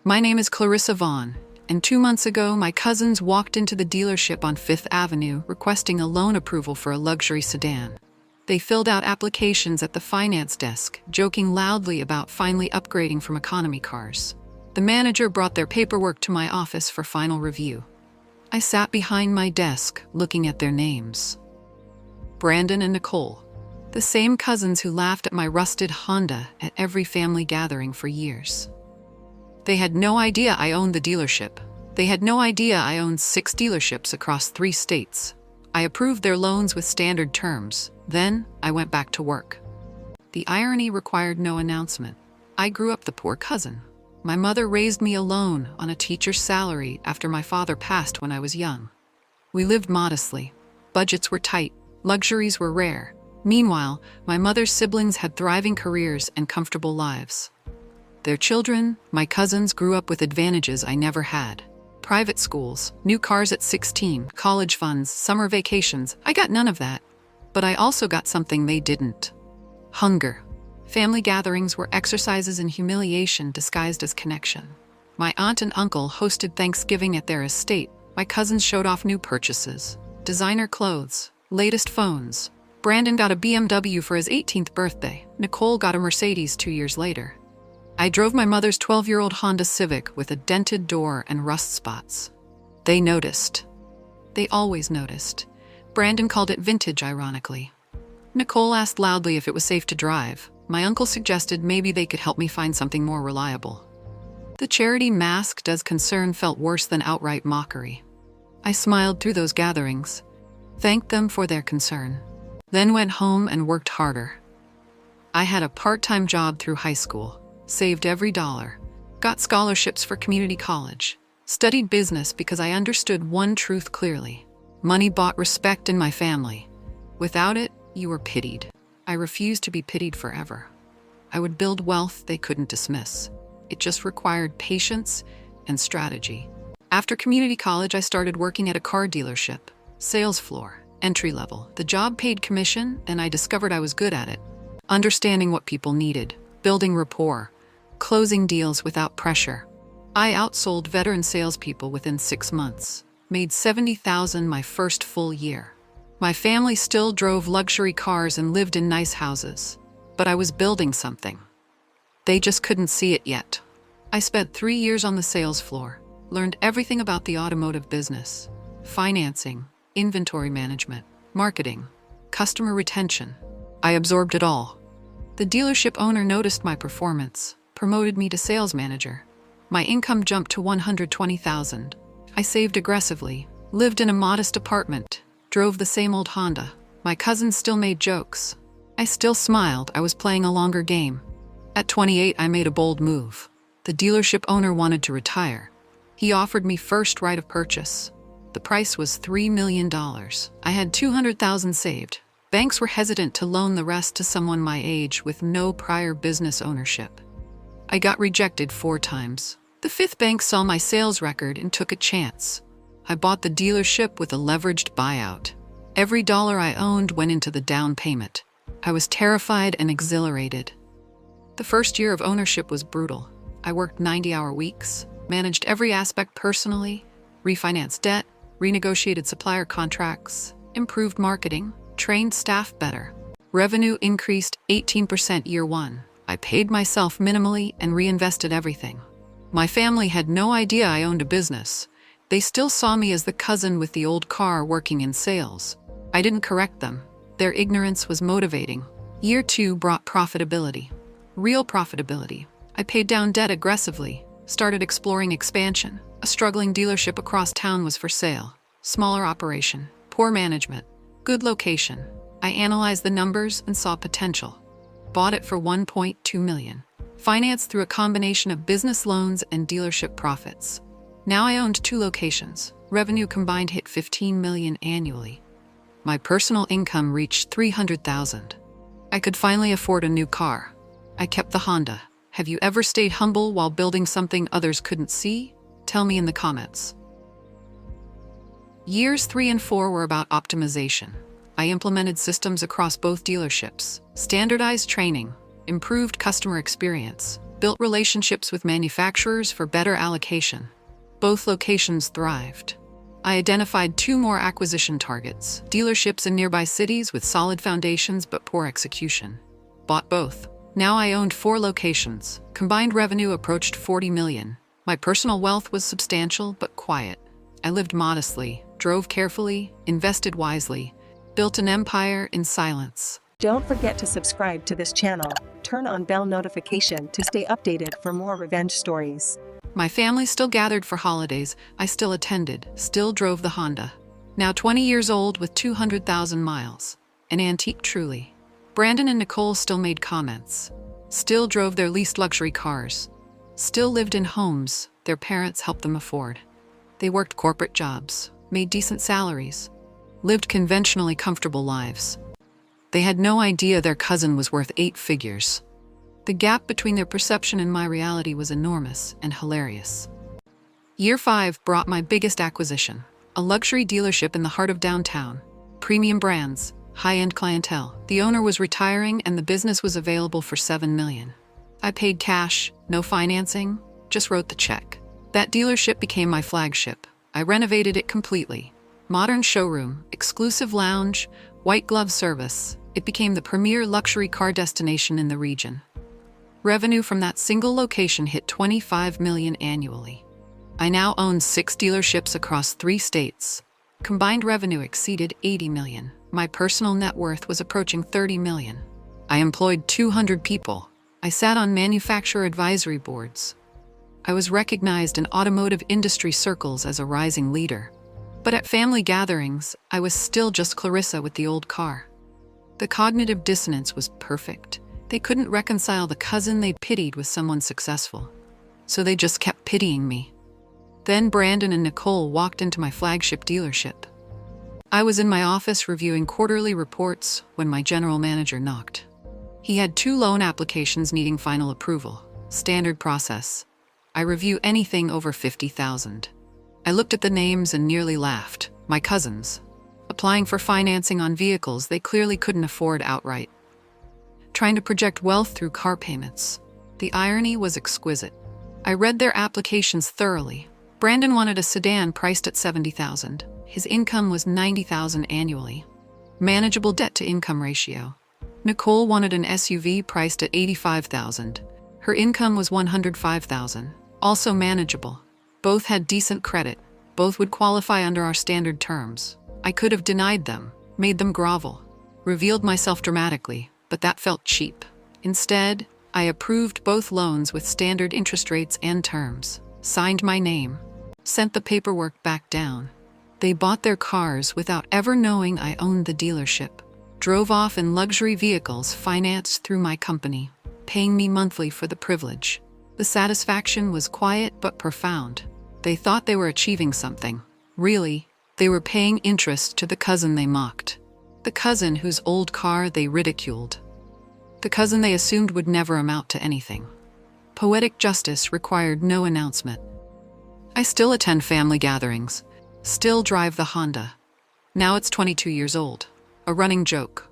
My name is Clarissa Vaughn, and 2 months ago, my cousins walked into the dealership on 5th Avenue requesting a loan approval for a luxury sedan. They filled out applications at the finance desk, joking loudly about finally upgrading from economy cars. The manager brought their paperwork to my office for final review. I sat behind my desk, looking at their names. Brandon and Nicole, the same cousins who laughed at my rusted Honda at every family gathering for years. They had no idea I owned the dealership. They had no idea I owned 6 dealerships across 3 states. I approved their loans with standard terms. Then, I went back to work. The irony required no announcement. I grew up the poor cousin. My mother raised me alone on a teacher's salary after my father passed when I was young. We lived modestly. Budgets were tight. Luxuries were rare. Meanwhile, my mother's siblings had thriving careers and comfortable lives. Their children, my cousins, grew up with advantages I never had. Private schools, new cars at 16, college funds, summer vacations. I got none of that. But I also got something they didn't. Hunger. Family gatherings were exercises in humiliation disguised as connection. My aunt and uncle hosted Thanksgiving at their estate. My cousins showed off new purchases. Designer clothes, latest phones. Brandon got a BMW for his 18th birthday. Nicole got a Mercedes 2 years later. I drove my mother's 12-year-old Honda Civic with a dented door and rust spots. They noticed. They always noticed. Brandon called it vintage, ironically. Nicole asked loudly if it was safe to drive. My uncle suggested maybe they could help me find something more reliable. The charity masked as concern felt worse than outright mockery. I smiled through those gatherings, thanked them for their concern, then went home and worked harder. I had a part-time job through high school, saved every dollar, got scholarships for community college, studied business because I understood one truth clearly. Money bought respect in my family. Without it, you were pitied. I refused to be pitied forever. I would build wealth they couldn't dismiss. It just required patience and strategy. After community college, I started working at a car dealership, sales floor, entry level. The job paid commission, and I discovered I was good at it. Understanding what people needed, building rapport, closing deals without pressure. I outsold veteran salespeople within 6 months. Made $70,000 my first full year. My family still drove luxury cars and lived in nice houses, but I was building something. They just couldn't see it yet. I spent 3 years on the sales floor, learned everything about the automotive business, financing, inventory management, marketing, customer retention. I absorbed it all. The dealership owner noticed my performance, promoted me to sales manager. My income jumped to $120,000. I saved aggressively, lived in a modest apartment, drove the same old Honda. My cousins still made jokes. I still smiled. I was playing a longer game. At 28, I made a bold move. The dealership owner wanted to retire. He offered me first right of purchase. The price was $3 million. I had $200,000 saved. Banks were hesitant to loan the rest to someone my age with no prior business ownership. I got rejected 4 times. The 5th bank saw my sales record and took a chance. I bought the dealership with a leveraged buyout. Every dollar I owned went into the down payment. I was terrified and exhilarated. The first year of ownership was brutal. I worked 90-hour weeks, managed every aspect personally, refinanced debt, renegotiated supplier contracts, improved marketing, trained staff better. Revenue increased 18% year 1. I paid myself minimally and reinvested everything. My family had no idea I owned a business. They still saw me as the cousin with the old car working in sales. I didn't correct them. Their ignorance was motivating. Year 2 brought profitability. Real profitability. I paid down debt aggressively, started exploring expansion. A struggling dealership across town was for sale. Smaller operation, poor management, good location. I analyzed the numbers and saw potential. Bought it for $1.2 million. Financed through a combination of business loans and dealership profits. Now I owned 2 locations. Revenue combined hit $15 million annually. My personal income reached $300,000. I could finally afford a new car. I kept the Honda. Have you ever stayed humble while building something others couldn't see? Tell me in the comments. Years 3 and 4 were about optimization. I implemented systems across both dealerships, standardized training, improved customer experience, Built relationships with manufacturers for better allocation. Both locations thrived. I identified 2 more acquisition targets, dealerships in nearby cities with solid foundations but poor execution. Bought both. Now I owned 4 locations. Combined revenue approached 40 million. My personal wealth was substantial but quiet. I lived modestly, drove carefully, invested wisely, built an empire in silence. Don't forget to subscribe to this channel. Turn on bell notification to stay updated for more revenge stories. My family still gathered for holidays. I still attended, still drove the Honda. Now 20 years old with 200,000 miles. An antique truly. Brandon and Nicole still made comments. Still drove their least luxury cars. Still lived in homes their parents helped them afford. They worked corporate jobs, made decent salaries, lived conventionally comfortable lives. They had no idea their cousin was worth 8 figures. The gap between their perception and my reality was enormous and hilarious. Year 5 brought my biggest acquisition, a luxury dealership in the heart of downtown. Premium brands, high-end clientele. The owner was retiring and the business was available for $7 million. I paid cash, no financing, just wrote the check. That dealership became my flagship. I renovated it completely. Modern showroom, exclusive lounge, white glove service. It became the premier luxury car destination in the region. Revenue from that single location hit 25 million annually. I now own 6 dealerships across 3 states. Combined revenue exceeded 80 million. My personal net worth was approaching 30 million. I employed 200 people. I sat on manufacturer advisory boards. I was recognized in automotive industry circles as a rising leader. But at family gatherings, I was still just Clarissa with the old car. The cognitive dissonance was perfect. They couldn't reconcile the cousin they pitied with someone successful. So they just kept pitying me. Then Brandon and Nicole walked into my flagship dealership. I was in my office reviewing quarterly reports when my general manager knocked. He had 2 loan applications needing final approval. Standard process. I review anything over 50,000. I looked at the names and nearly laughed. My cousins. Applying for financing on vehicles they clearly couldn't afford outright. Trying to project wealth through car payments. The irony was exquisite. I read their applications thoroughly. Brandon wanted a sedan priced at 70,000. His income was 90,000 annually. Manageable debt-to-income ratio. Nicole wanted an SUV priced at 85,000. Her income was 105,000. Also manageable. Both had decent credit. Both would qualify under our standard terms. I could have denied them, made them grovel, revealed myself dramatically, but that felt cheap. Instead, I approved both loans with standard interest rates and terms, signed my name, sent the paperwork back down. They bought their cars without ever knowing I owned the dealership, drove off in luxury vehicles financed through my company, paying me monthly for the privilege. The satisfaction was quiet but profound. They thought they were achieving something. Really, they were paying interest to the cousin they mocked. The cousin whose old car they ridiculed. The cousin they assumed would never amount to anything. Poetic justice required no announcement. I still attend family gatherings, still drive the Honda. Now it's 22 years old. A running joke.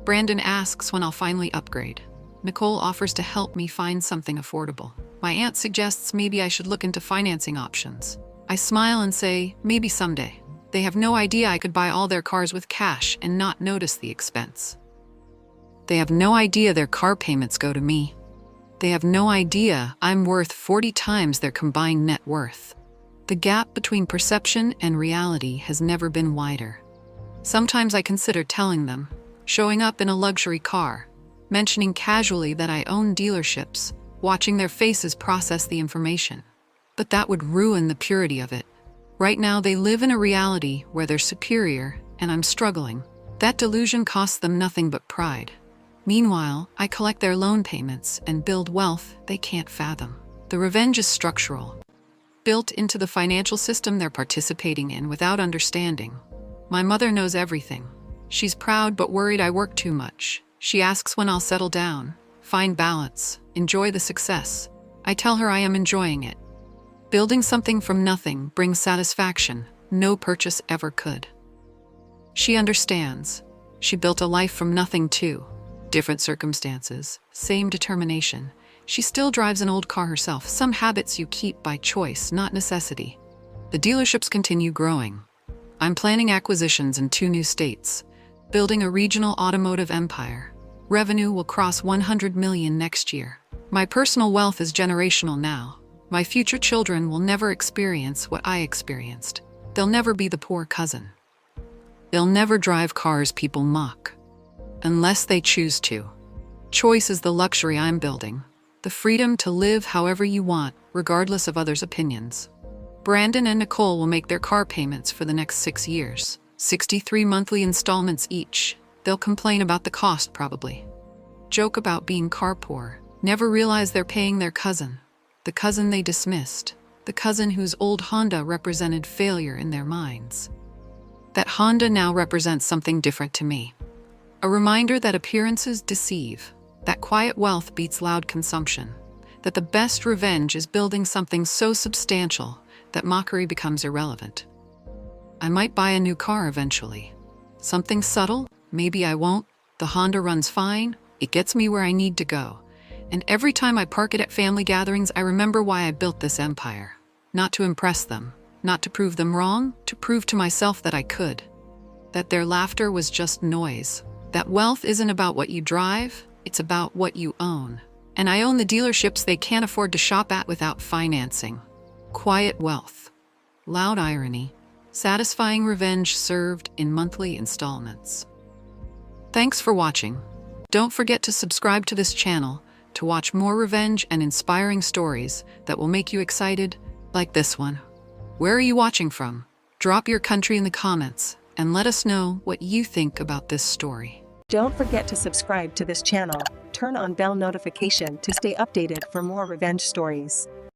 Brandon asks when I'll finally upgrade. Nicole offers to help me find something affordable. My aunt suggests maybe I should look into financing options. I smile and say, maybe someday. They have no idea I could buy all their cars with cash and not notice the expense. They have no idea their car payments go to me. They have no idea I'm worth 40 times their combined net worth. The gap between perception and reality has never been wider. Sometimes I consider telling them, showing up in a luxury car, mentioning casually that I own dealerships, watching their faces process the information. But that would ruin the purity of it. Right now they live in a reality where they're superior and I'm struggling. That delusion costs them nothing but pride. Meanwhile, I collect their loan payments and build wealth they can't fathom. The revenge is structural, built into the financial system they're participating in without understanding. My mother knows everything. She's proud but worried I work too much. She asks when I'll settle down, find balance, enjoy the success. I tell her I am enjoying it. Building something from nothing brings satisfaction no purchase ever could. She understands. She built a life from nothing too. Different circumstances, same determination. She still drives an old car herself. Some habits you keep by choice, not necessity. The dealerships continue growing. I'm planning acquisitions in 2 new states, building a regional automotive empire. Revenue will cross 100 million next year. My personal wealth is generational now. My future children will never experience what I experienced. They'll never be the poor cousin. They'll never drive cars people mock. Unless they choose to. Choice is the luxury I'm building. The freedom to live however you want, regardless of others' opinions. Brandon and Nicole will make their car payments for the next 6 years. 63 monthly installments each. They'll complain about the cost, probably. Joke about being car poor. Never realize they're paying their cousin. The cousin they dismissed. The cousin whose old Honda represented failure in their minds. That Honda now represents something different to me. A reminder that appearances deceive. That quiet wealth beats loud consumption. That the best revenge is building something so substantial that mockery becomes irrelevant. I might buy a new car eventually. Something subtle, maybe I won't. The Honda runs fine, it gets me where I need to go. And every time I park it at family gatherings, I remember why I built this empire. Not to impress them, not to prove them wrong, to prove to myself that I could. That their laughter was just noise. That wealth isn't about what you drive, it's about what you own. And I own the dealerships they can't afford to shop at without financing. Quiet wealth. Loud irony. Satisfying revenge served in monthly installments. Thanks for watching. Don't forget to subscribe to this channel to watch more revenge and inspiring stories that will make you excited, like this one. Where are you watching from? Drop your country in the comments and let us know what you think about this story. Don't forget to subscribe to this channel. Turn on bell notification to stay updated for more revenge stories.